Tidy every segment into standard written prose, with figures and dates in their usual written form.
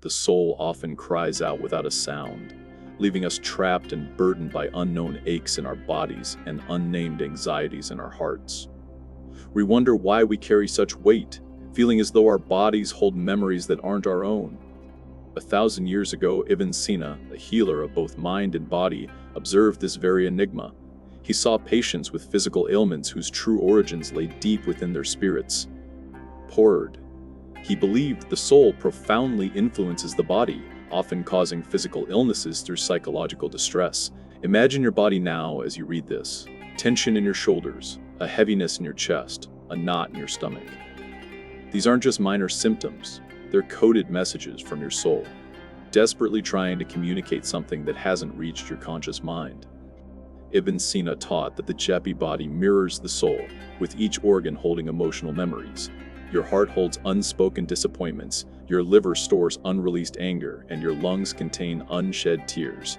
The soul often cries out without a sound, leaving us trapped and burdened by unknown aches in our bodies and unnamed anxieties in our hearts. We wonder why we carry such weight, feeling as though our bodies hold memories that aren't our own. 1,000 years ago, Ibn-Sina, a healer of both mind and body, observed this very enigma. He saw patients with physical ailments whose true origins lay deep within their spirits. Poured. He believed the soul profoundly influences the body, often causing physical illnesses through psychological distress. Imagine your body now as you read this. Tension in your shoulders, a heaviness in your chest, a knot in your stomach. These aren't just minor symptoms, they're coded messages from your soul, desperately trying to communicate something that hasn't reached your conscious mind. Ibn-Sina taught that the Jepi body mirrors the soul, with each organ holding emotional memories. Your heart holds unspoken disappointments, your liver stores unreleased anger, and your lungs contain unshed tears.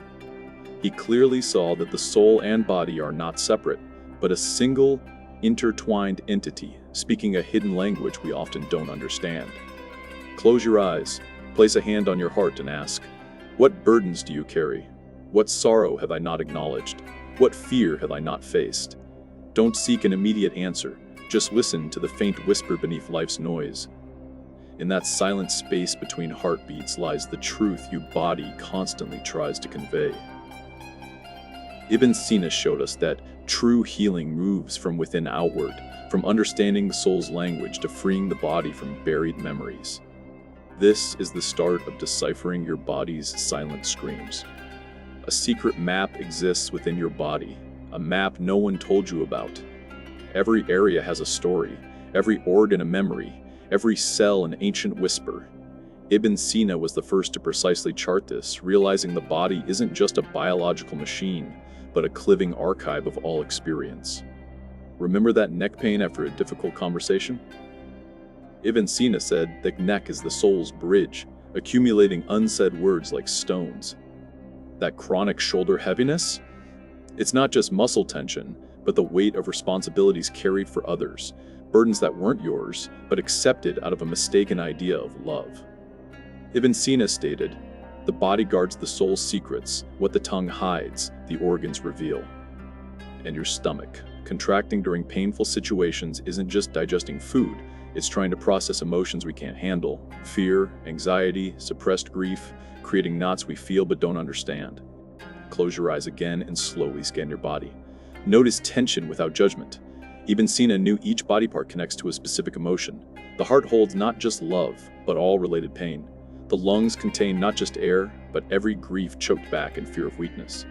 He clearly saw that the soul and body are not separate, but a single, intertwined entity, speaking a hidden language we often don't understand. Close your eyes, place a hand on your heart and ask, what burdens do you carry? What sorrow have I not acknowledged? What fear have I not faced? Don't seek an immediate answer, just listen to the faint whisper beneath life's noise. In that silent space between heartbeats lies the truth your body constantly tries to convey. Ibn-Sina showed us that true healing moves from within outward, from understanding the soul's language to freeing the body from buried memories. This is the start of deciphering your body's silent screams. A secret map exists within your body, a map no one told you about. Every area has a story, every organ a memory, every cell an ancient whisper. Ibn-Sina was the first to precisely chart this, realizing the body isn't just a biological machine, but a living archive of all experience. Remember that neck pain after a difficult conversation? Ibn-Sina said the neck is the soul's bridge, accumulating unsaid words like stones. That chronic shoulder heaviness? It's not just muscle tension, but the weight of responsibilities carried for others, burdens that weren't yours, but accepted out of a mistaken idea of love. Ibn-Sina stated, the body guards the soul's secrets, what the tongue hides, the organs reveal. And your stomach, contracting during painful situations, isn't just digesting food, it's trying to process emotions we can't handle, fear, anxiety, suppressed grief, creating knots we feel but don't understand. Close your eyes again and slowly scan your body. Notice tension without judgment. Ibn-Sina knew each body part connects to a specific emotion. The heart holds not just love, but all related pain. The lungs contain not just air, but every grief choked back in fear of weakness.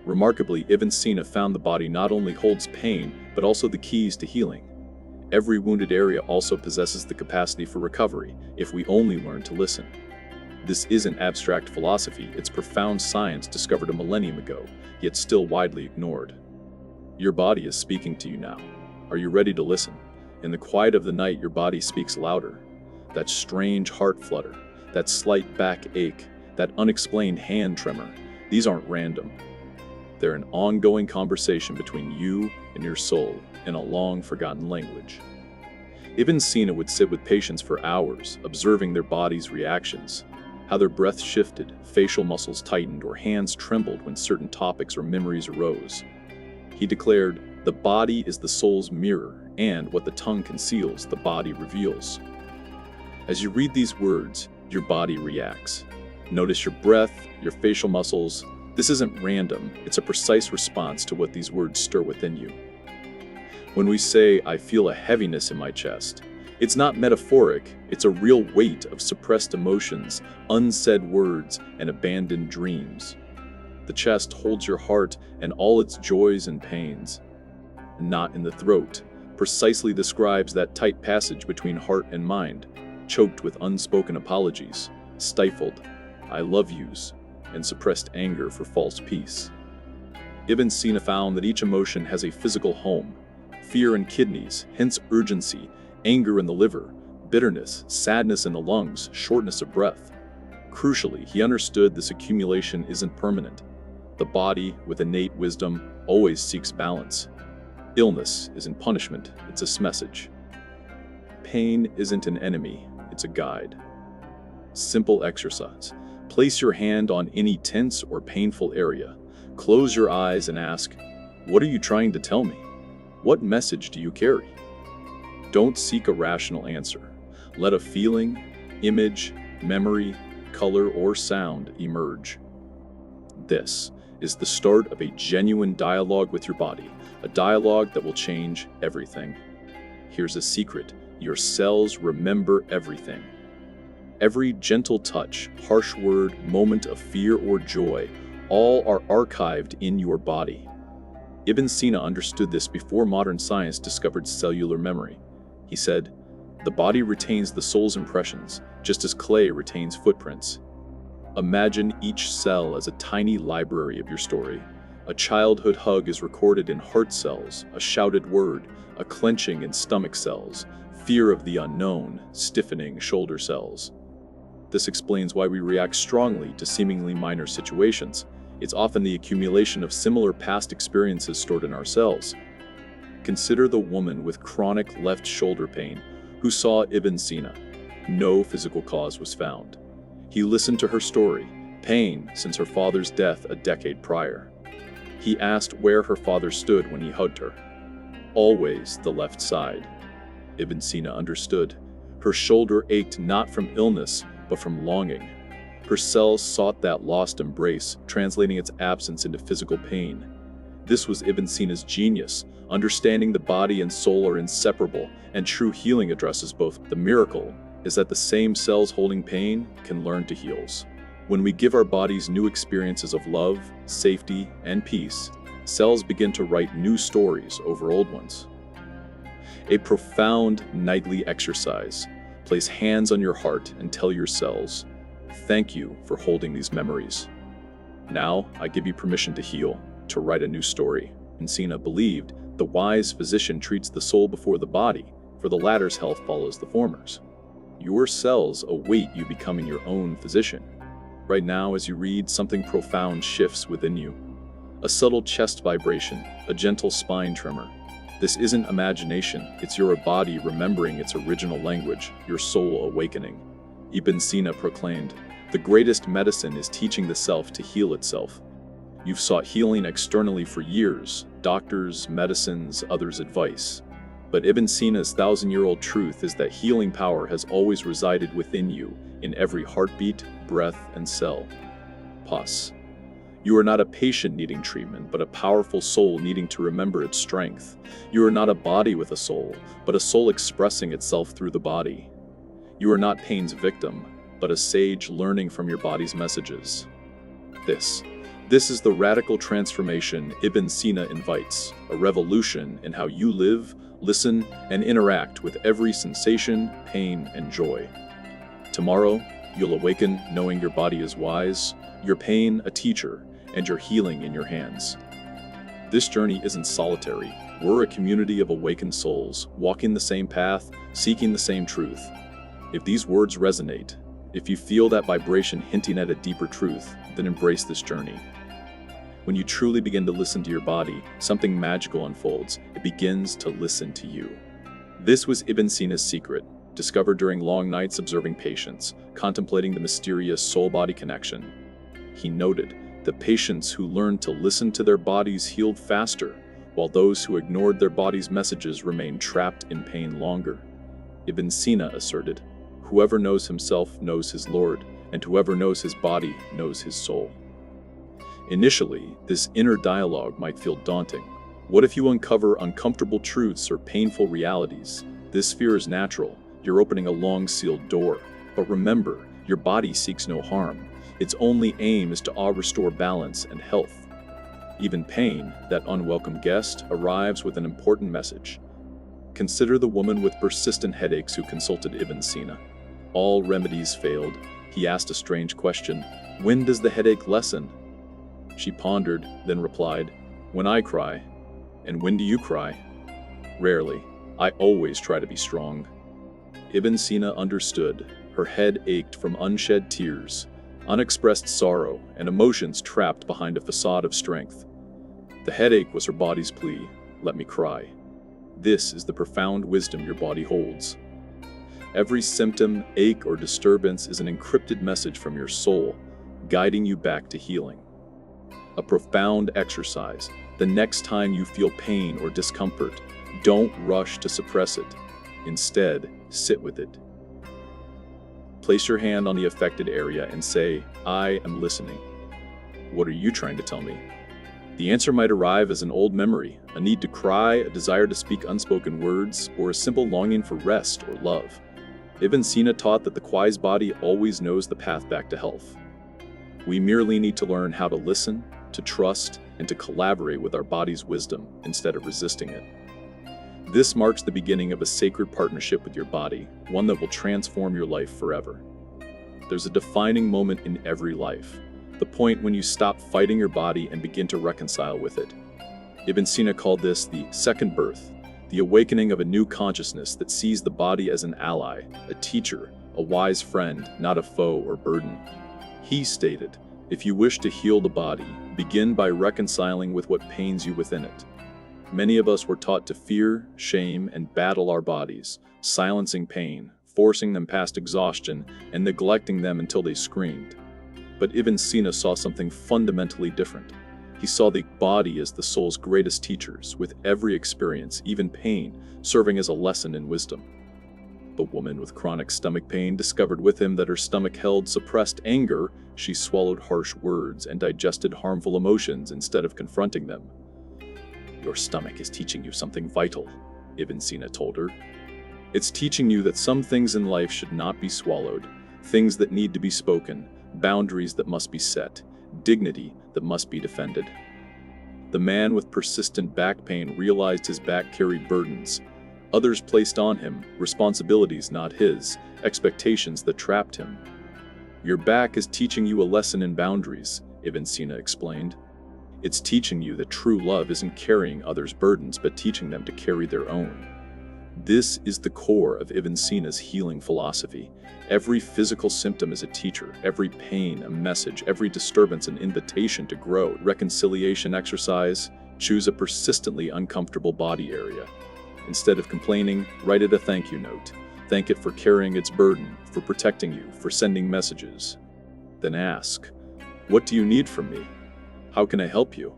Remarkably, Ibn-Sina found the body not only holds pain, but also the keys to healing. Every wounded area also possesses the capacity for recovery, if we only learn to listen. This isn't abstract philosophy, it's profound science discovered a millennium ago, yet still widely ignored. Your body is speaking to you now. Are you ready to listen? In the quiet of the night, your body speaks louder. That strange heart flutter, that slight back ache, that unexplained hand tremor, these aren't random. They're an ongoing conversation between you and your soul in a long-forgotten language. Ibn-Sina would sit with patients for hours, observing their body's reactions, how their breath shifted, facial muscles tightened, or hands trembled when certain topics or memories arose. He declared, the body is the soul's mirror, and what the tongue conceals, the body reveals. As you read these words, your body reacts. Notice your breath, your facial muscles. This isn't random, it's a precise response to what these words stir within you. When we say, I feel a heaviness in my chest, it's not metaphoric, it's a real weight of suppressed emotions, unsaid words, and abandoned dreams. The chest holds your heart and all its joys and pains. A knot in the throat precisely describes that tight passage between heart and mind, choked with unspoken apologies, stifled I love yous, and suppressed anger for false peace. Ibn-Sina found that each emotion has a physical home, fear in kidneys, hence urgency, anger in the liver, bitterness, sadness in the lungs, shortness of breath. Crucially, he understood this accumulation isn't permanent. The body, with innate wisdom, always seeks balance. Illness isn't punishment, it's a message. Pain isn't an enemy, it's a guide. Simple exercise. Place your hand on any tense or painful area. Close your eyes and ask, "What are you trying to tell me? What message do you carry?" Don't seek a rational answer. Let a feeling, image, memory, color, or sound emerge. This is the start of a genuine dialogue with your body, a dialogue that will change everything. Here's a secret: your cells remember everything. Every gentle touch, harsh word, moment of fear or joy, all are archived in your body. Ibn-Sina understood this before modern science discovered cellular memory. He said, "The body retains the soul's impressions, just as clay retains footprints." Imagine each cell as a tiny library of your story. A childhood hug is recorded in heart cells, a shouted word, a clenching in stomach cells, fear of the unknown, stiffening shoulder cells. This explains why we react strongly to seemingly minor situations. It's often the accumulation of similar past experiences stored in our cells. Consider the woman with chronic left shoulder pain who saw Ibn-Sina. No physical cause was found. He listened to her story, pain since her father's death a decade prior. He asked where her father stood when he hugged her. Always the left side. Ibn-Sina understood. Her shoulder ached not from illness, but from longing. Her cells sought that lost embrace, translating its absence into physical pain. This was Ibn-Sina's genius, understanding the body and soul are inseparable, and true healing addresses both. The miracle is that the same cells holding pain can learn to heal. When we give our bodies new experiences of love, safety, and peace, cells begin to write new stories over old ones. A profound nightly exercise. Place hands on your heart and tell your cells, "Thank you for holding these memories. Now I give you permission to heal, to write a new story." Ibn-Sina believed the wise physician treats the soul before the body, for the latter's health follows the former's. Your cells await you becoming your own physician. Right now, as you read, something profound shifts within you. A subtle chest vibration, a gentle spine tremor. This isn't imagination, it's your body remembering its original language, your soul awakening. Ibn-Sina proclaimed, "The greatest medicine is teaching the self to heal itself." You've sought healing externally for years, doctors, medicines, others' advice. But Ibn-Sina's thousand-year-old truth is that healing power has always resided within you, in every heartbeat, breath, and cell. Pause. You are not a patient needing treatment, but a powerful soul needing to remember its strength. You are not a body with a soul, but a soul expressing itself through the body. You are not pain's victim, but a sage learning from your body's messages. This is the radical transformation Ibn-Sina invites, a revolution in how you live, listen, and interact with every sensation, pain, and joy. Tomorrow, you'll awaken knowing your body is wise, your pain a teacher, and your healing in your hands. This journey isn't solitary. We're a community of awakened souls, walking the same path, seeking the same truth. If these words resonate, if you feel that vibration hinting at a deeper truth, then embrace this journey. When you truly begin to listen to your body, something magical unfolds. It begins to listen to you. This was Ibn-Sina's secret, discovered during long nights observing patients, contemplating the mysterious soul-body connection. He noted that patients who learned to listen to their bodies healed faster, while those who ignored their body's messages remained trapped in pain longer. Ibn-Sina asserted, "Whoever knows himself knows his Lord, and whoever knows his body knows his soul." Initially, this inner dialogue might feel daunting. What if you uncover uncomfortable truths or painful realities? This fear is natural. You're opening a long-sealed door. But remember, your body seeks no harm. Its only aim is to restore balance and health. Even pain, that unwelcome guest, arrives with an important message. Consider the woman with persistent headaches who consulted Ibn-Sina. All remedies failed. He asked a strange question: "When does the headache lessen?" She pondered, then replied, "When I cry." "And when do you cry?" "Rarely. I always try to be strong." Ibn-Sina understood. Her head ached from unshed tears, unexpressed sorrow, and emotions trapped behind a facade of strength. The headache was her body's plea, "Let me cry." This is the profound wisdom your body holds. Every symptom, ache, or disturbance is an encrypted message from your soul, guiding you back to healing. A profound exercise. The next time you feel pain or discomfort, don't rush to suppress it. Instead, sit with it. Place your hand on the affected area and say, "I am listening." What are you trying to tell me? The answer might arrive as an old memory, a need to cry, a desire to speak unspoken words, or a simple longing for rest or love. Ibn-Sina taught that the wise body always knows the path back to health. We merely need to learn how to listen, to trust, and to collaborate with our body's wisdom instead of resisting it. This marks the beginning of a sacred partnership with your body, one that will transform your life forever. There's a defining moment in every life, the point when you stop fighting your body and begin to reconcile with it. Ibn-Sina called this the second birth, the awakening of a new consciousness that sees the body as an ally, a teacher, a wise friend, not a foe or burden. He stated, "If you wish to heal the body, begin by reconciling with what pains you within it." Many of us were taught to fear, shame, and battle our bodies, silencing pain, forcing them past exhaustion, and neglecting them until they screamed. But Ibn Sina saw something fundamentally different. He saw the body as the soul's greatest teachers, with every experience, even pain, serving as a lesson in wisdom. The woman with chronic stomach pain discovered with him that her stomach held suppressed anger. She swallowed harsh words and digested harmful emotions instead of confronting them. "Your stomach is teaching you something vital," Ibn Sina told her. "It's teaching you that some things in life should not be swallowed, things that need to be spoken, boundaries that must be set, dignity that must be defended." The man with persistent back pain realized his back carried burdens. Others placed on him responsibilities not his, expectations that trapped him. "Your back is teaching you a lesson in boundaries," Ibn Sina explained. "It's teaching you that true love isn't carrying others' burdens, but teaching them to carry their own." This is the core of Ibn Sina's healing philosophy. Every physical symptom is a teacher, every pain a message, every disturbance an invitation to grow. Reconciliation exercise: choose a persistently uncomfortable body area. Instead of complaining, write it a thank you note. Thank it for carrying its burden, for protecting you, for sending messages. Then ask, "What do you need from me? How can I help you?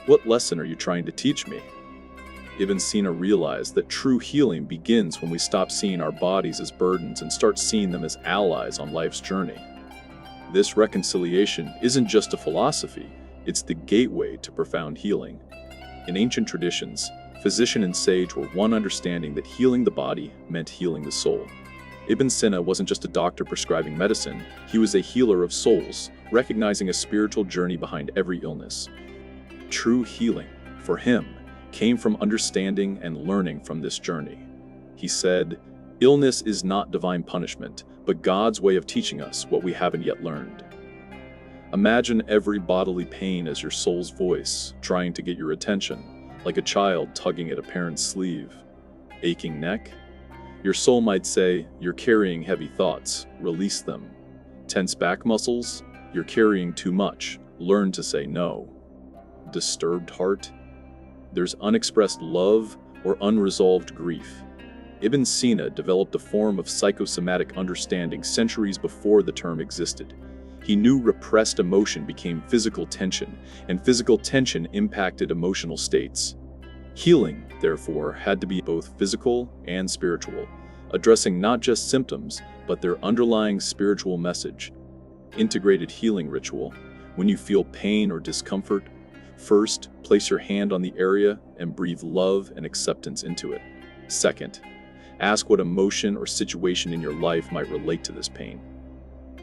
What lesson are you trying to teach me?" Ibn Sina realized that true healing begins when we stop seeing our bodies as burdens and start seeing them as allies on life's journey. This reconciliation isn't just a philosophy, it's the gateway to profound healing. In ancient traditions, physician and sage were one understanding that healing the body meant healing the soul. Ibn Sina wasn't just a doctor prescribing medicine, he was a healer of souls, recognizing a spiritual journey behind every illness. True healing, for him, came from understanding and learning from this journey. He said, "Illness is not divine punishment, but God's way of teaching us what we haven't yet learned." Imagine every bodily pain as your soul's voice, trying to get your attention, like a child tugging at a parent's sleeve. Aching neck? Your soul might say, "You're carrying heavy thoughts, release them." Tense back muscles? You're carrying too much, learn to say no. Disturbed heart? There's unexpressed love or unresolved grief. Ibn Sina developed a form of psychosomatic understanding centuries before the term existed. He knew repressed emotion became physical tension, and physical tension impacted emotional states. Healing, therefore, had to be both physical and spiritual, addressing not just symptoms, but their underlying spiritual message. Integrated healing ritual: when you feel pain or discomfort, first, place your hand on the area and breathe love and acceptance into it. Second, ask what emotion or situation in your life might relate to this pain.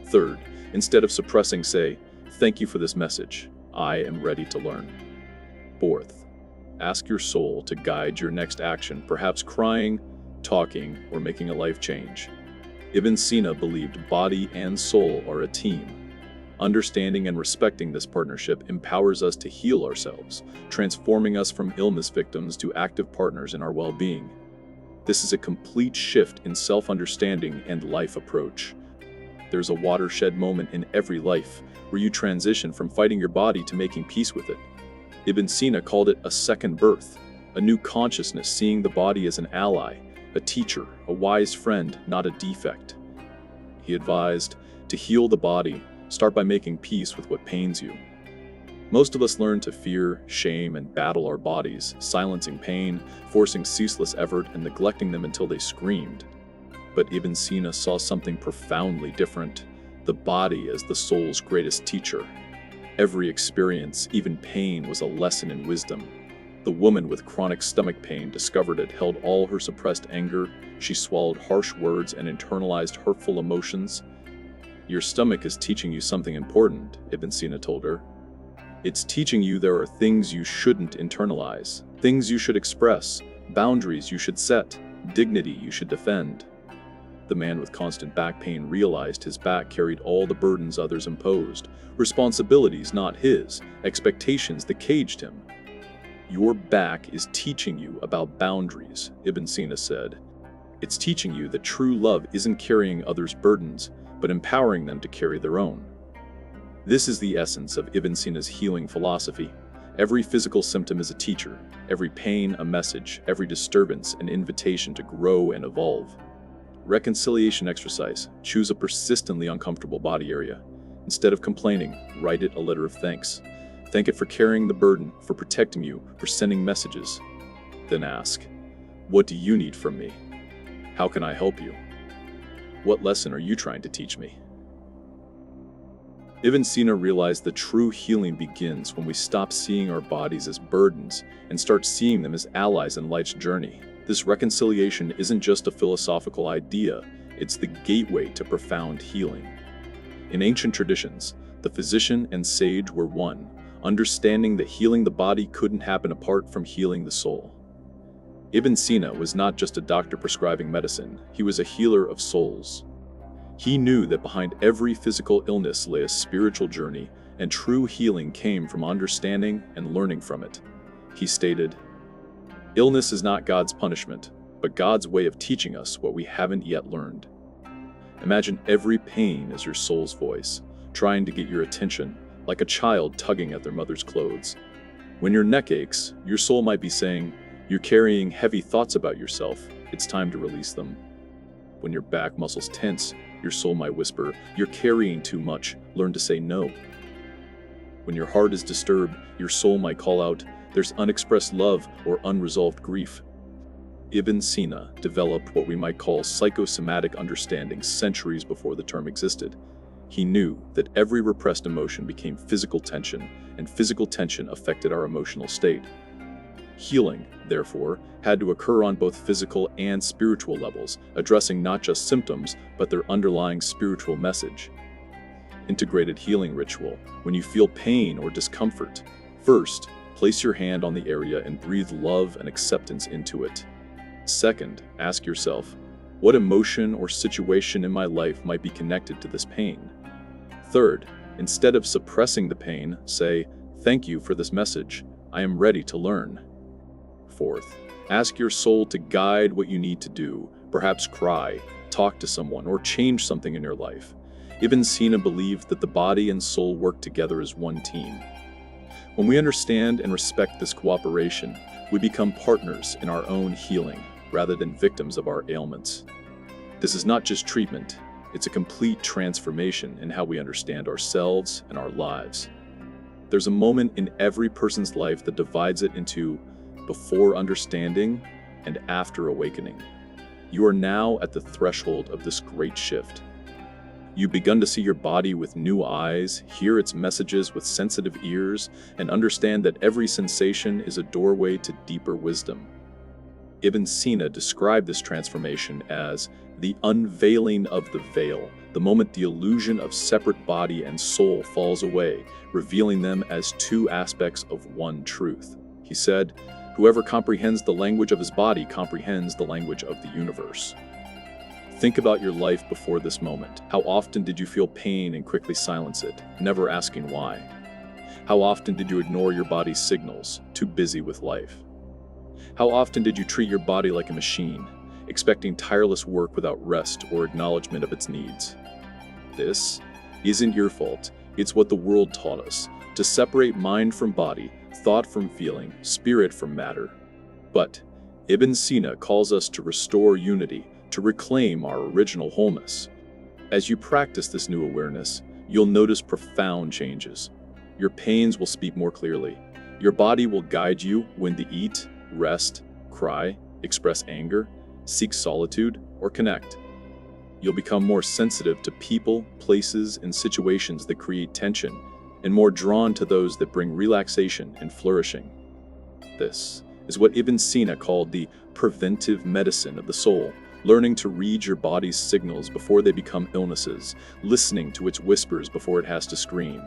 Third, instead of suppressing, say, "Thank you for this message. I am ready to learn." Fourth, ask your soul to guide your next action, perhaps crying, talking, or making a life change. Ibn Sina believed body and soul are a team. Understanding and respecting this partnership empowers us to heal ourselves, transforming us from illness victims to active partners in our well-being. This is a complete shift in self-understanding and life approach. There's a watershed moment in every life where you transition from fighting your body to making peace with it. Ibn Sina called it a second birth, a new consciousness seeing the body as an ally, a teacher, a wise friend, not a defect. He advised, to heal the body, start by making peace with what pains you. Most of us learn to fear, shame, and battle our bodies, silencing pain, forcing ceaseless effort, and neglecting them until they screamed. But Ibn-Sina saw something profoundly different, the body as the soul's greatest teacher. Every experience, even pain, was a lesson in wisdom. The woman with chronic stomach pain discovered it held all her suppressed anger. She swallowed harsh words and internalized hurtful emotions. Your stomach is teaching you something important, Ibn-Sina told her. It's teaching you there are things you shouldn't internalize, things you should express, boundaries you should set, dignity you should defend. The man with constant back pain realized his back carried all the burdens others imposed, responsibilities not his, expectations that caged him. Your back is teaching you about boundaries, Ibn Sina said. It's teaching you that true love isn't carrying others' burdens, but empowering them to carry their own. This is the essence of Ibn Sina's healing philosophy. Every physical symptom is a teacher, every pain a message, every disturbance an invitation to grow and evolve. Reconciliation exercise. Choose a persistently uncomfortable body area. Instead of complaining, write it a letter of thanks. Thank it for carrying the burden, for protecting you, for sending messages. Then ask, what do you need from me? How can I help you? What lesson are you trying to teach me? Ibn Sina realized that true healing begins when we stop seeing our bodies as burdens and start seeing them as allies in life's journey. This reconciliation isn't just a philosophical idea, it's the gateway to profound healing. In ancient traditions, the physician and sage were one, understanding that healing the body couldn't happen apart from healing the soul. Ibn Sina was not just a doctor prescribing medicine, he was a healer of souls. He knew that behind every physical illness lay a spiritual journey, and true healing came from understanding and learning from it. He stated, "Illness is not God's punishment, but God's way of teaching us what we haven't yet learned." Imagine every pain as your soul's voice, trying to get your attention, like a child tugging at their mother's clothes. When your neck aches, your soul might be saying, "You're carrying heavy thoughts about yourself, it's time to release them." When your back muscles tense, your soul might whisper, "You're carrying too much, learn to say no." When your heart is disturbed, your soul might call out, "There's unexpressed love or unresolved grief." Ibn Sina developed what we might call psychosomatic understanding centuries before the term existed. He knew that every repressed emotion became physical tension, and physical tension affected our emotional state. Healing, therefore, had to occur on both physical and spiritual levels, addressing not just symptoms, but their underlying spiritual message. Integrated healing ritual. When you feel pain or discomfort, first, place your hand on the area and breathe love and acceptance into it. Second, ask yourself, what emotion or situation in my life might be connected to this pain? Third, instead of suppressing the pain, say, "Thank you for this message. I am ready to learn." Fourth, ask your soul to guide what you need to do, perhaps cry, talk to someone, or change something in your life. Ibn Sina believed that the body and soul work together as one team. When we understand and respect this cooperation, we become partners in our own healing, rather than victims of our ailments. This is not just treatment, it's a complete transformation in how we understand ourselves and our lives. There's a moment in every person's life that divides it into before understanding and after awakening. You are now at the threshold of this great shift. You've begun to see your body with new eyes, hear its messages with sensitive ears, and understand that every sensation is a doorway to deeper wisdom. Ibn Sina described this transformation as the unveiling of the veil, the moment the illusion of separate body and soul falls away, revealing them as two aspects of one truth. He said, "Whoever comprehends the language of his body comprehends the language of the universe." Think about your life before this moment. How often did you feel pain and quickly silence it, never asking why? How often did you ignore your body's signals, too busy with life? How often did you treat your body like a machine, expecting tireless work without rest or acknowledgement of its needs? This isn't your fault. It's what the world taught us, to separate mind from body, thought from feeling, spirit from matter. But Ibn-Sina calls us to restore unity, to reclaim our original wholeness. As you practice this new awareness, you'll notice profound changes. Your pains will speak more clearly. Your body will guide you when to eat, rest, cry, express anger, seek solitude, or connect. You'll become more sensitive to people, places, and situations that create tension, and more drawn to those that bring relaxation and flourishing. This is what Ibn-Sina called the preventive medicine of the soul, learning to read your body's signals before they become illnesses, listening to its whispers before it has to scream.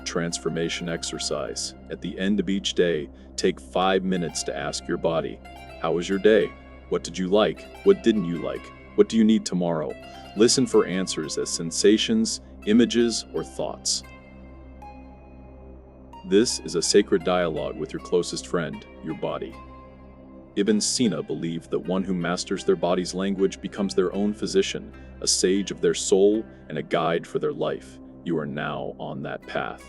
Transformation exercise. At the end of each day, take 5 minutes to ask your body, how was your day? What did you like? What didn't you like? What do you need tomorrow? Listen for answers as sensations, images, or thoughts. This is a sacred dialogue with your closest friend, your body. Ibn Sina believed that one who masters their body's language becomes their own physician, a sage of their soul, and a guide for their life. You are now on that path.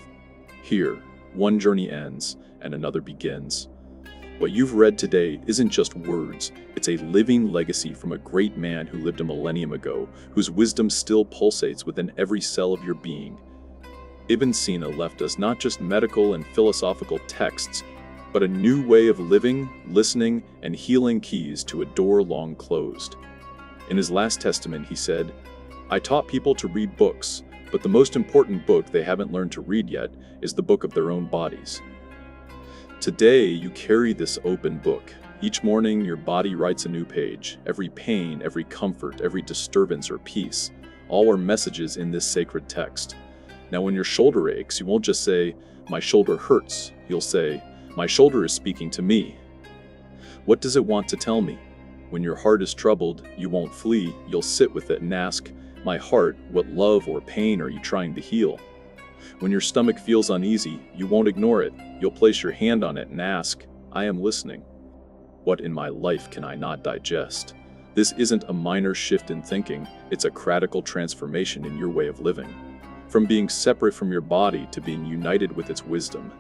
Here, one journey ends and another begins. What you've read today isn't just words, it's a living legacy from a great man who lived a millennium ago, whose wisdom still pulsates within every cell of your being. Ibn Sina left us not just medical and philosophical texts, but a new way of living, listening, and healing, keys to a door long closed. In his last testament, he said, "I taught people to read books, but the most important book they haven't learned to read yet is the book of their own bodies." Today, you carry this open book. Each morning, your body writes a new page. Every pain, every comfort, every disturbance or peace, all are messages in this sacred text. Now, when your shoulder aches, you won't just say, "My shoulder hurts." You'll say, "My shoulder is speaking to me. What does it want to tell me?" When your heart is troubled, you won't flee. You'll sit with it and ask, "My heart, what love or pain are you trying to heal?" When your stomach feels uneasy, you won't ignore it. You'll place your hand on it and ask, "I am listening. What in my life can I not digest?" This isn't a minor shift in thinking, it's a radical transformation in your way of living. From being separate from your body to being united with its wisdom.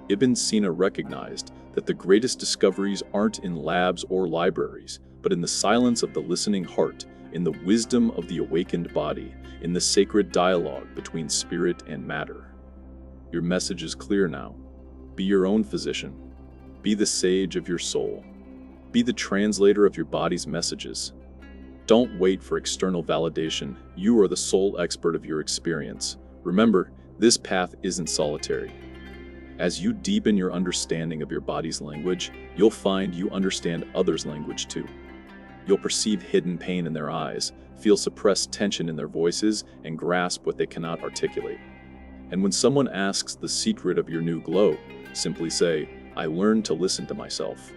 Ibn Sina recognized that the greatest discoveries aren't in labs or libraries, but in the silence of the listening heart, in the wisdom of the awakened body, in the sacred dialogue between spirit and matter. Your message is clear now. Be your own physician. Be the sage of your soul. Be the translator of your body's messages. Don't wait for external validation. You are the sole expert of your experience. Remember, this path isn't solitary. As you deepen your understanding of your body's language, you'll find you understand others' language too. You'll perceive hidden pain in their eyes, feel suppressed tension in their voices, and grasp what they cannot articulate. And when someone asks the secret of your new glow, simply say, "I learned to listen to myself."